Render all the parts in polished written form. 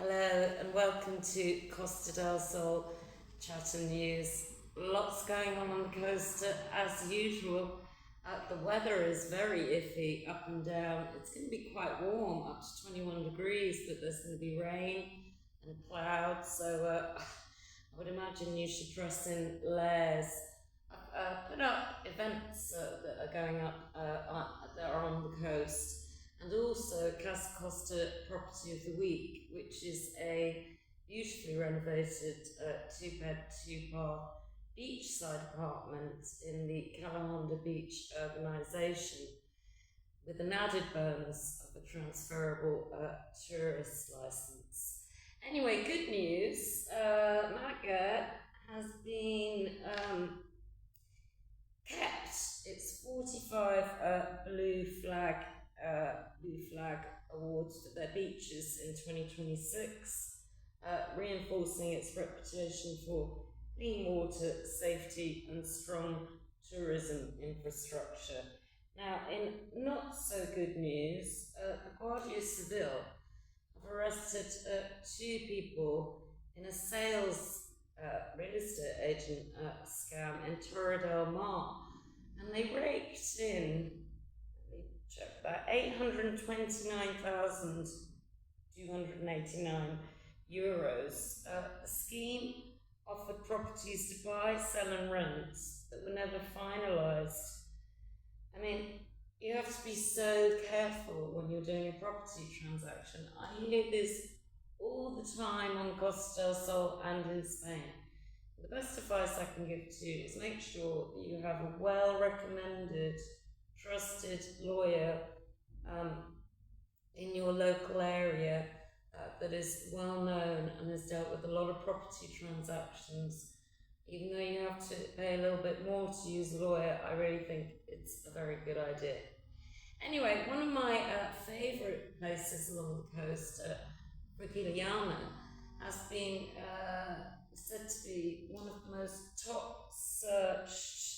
Hello and welcome to Costa del Sol Chatham News. Lots going on the coast as usual. The weather is very iffy up and down. It's going to be quite warm, up to 21 degrees, but there's going to be rain and clouds, so I would imagine you should dress in layers. I've put up events that are going up that are on the coast, and also Casa Costa Property of the Week, which is a beautifully renovated two-bed, two-bath beachside apartment in the Calahonda Beach urbanisation, with an added bonus of a transferable tourist licence. Anyway, good news. Malaga has been kept its 45 blue flag awards for their beaches in 2026, reinforcing its reputation for clean water, safety and strong tourism infrastructure. Now, in not so good news, the Guardia Civil have arrested two people in a sales real estate agent scam in Torre del Mar, and they raked in, check that, €829,289. The scheme offered properties to buy, sell and rent that were never finalised. I mean, you have to be so careful when you're doing a property transaction. I hear this all the time on Costa del Sol and in Spain. The best advice I can give to you is make sure that you have a well-recommended, trusted lawyer in your local area that is well known and has dealt with a lot of property transactions. Even though you have to pay a little bit more to use a lawyer, I really think it's a very good idea. Anyway, one of my favourite places along the coast, Frigiliana, has been said to be one of the most top searched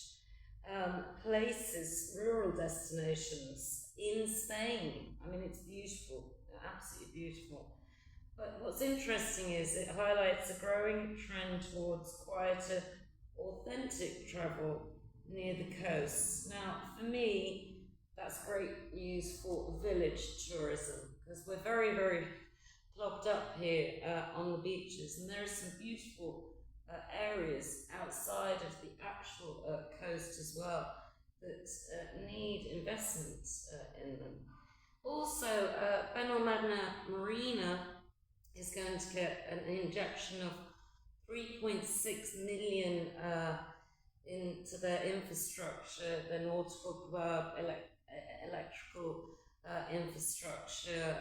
places, rural destinations in Spain. I mean, it's beautiful, absolutely beautiful. But what's interesting is it highlights a growing trend towards quieter, authentic travel near the coast. Now, for me, that's great news for village tourism, because we're very, very plugged up here on the beaches, and there are some beautiful areas outside of the actual coast as well that need investment in them. Also, Benalmádena Marina is going to get an injection of 3.6 million into their infrastructure, their nautical club, electrical infrastructure,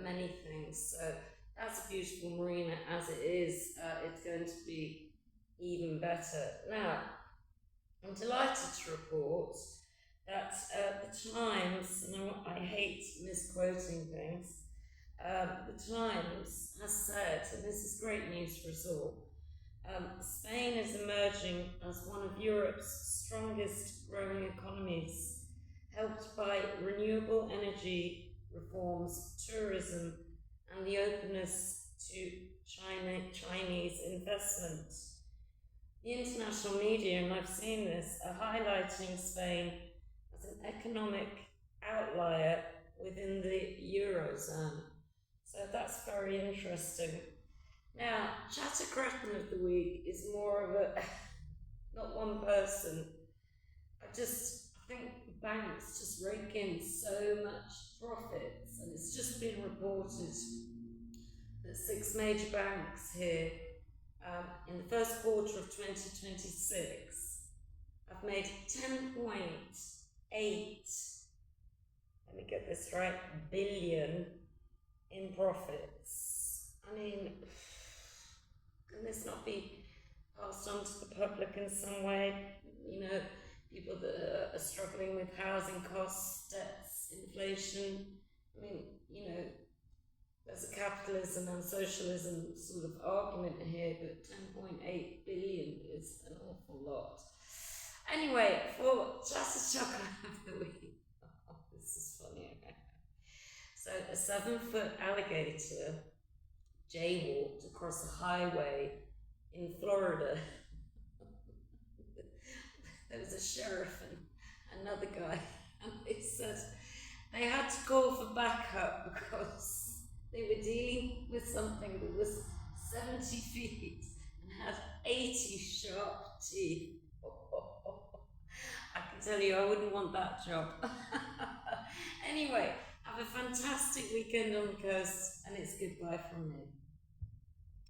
many things. So that's a beautiful marina as it is. It's going to be even better. Now, I'm delighted to report that the Times, and I hate misquoting things, the Times has said, and this is great news for us all, Spain is emerging as one of Europe's strongest growing economies, helped by renewable energy reforms, tourism, and the openness to Chinese investment. The international media, and I've seen this, are highlighting Spain as an economic outlier within the Eurozone. So that's very interesting. Now, Chattercretin of the Week is more of a, not one person. I think banks just rake in so much profits, and it's just been reported that 6 major banks here in the first quarter of 2026 have made 10.8, let me get this right, billion in profits. I mean, can this not be passed on to the public in some way? You know, people that are struggling with housing costs, debts, inflation. I mean, you know, there's a capitalism and socialism sort of argument here, but 10.8 billion is an awful lot. Anyway, for Chatter Chocolate of the Week, this is funny. So a 7-foot alligator jaywalked across a highway in Florida. There was a sheriff and another guy, and they said they had to call for backup because they were dealing with something that was 70 feet and had 80 sharp teeth. I can tell you, I wouldn't want that job. Anyway, have a fantastic weekend on the coast, and it's goodbye from me.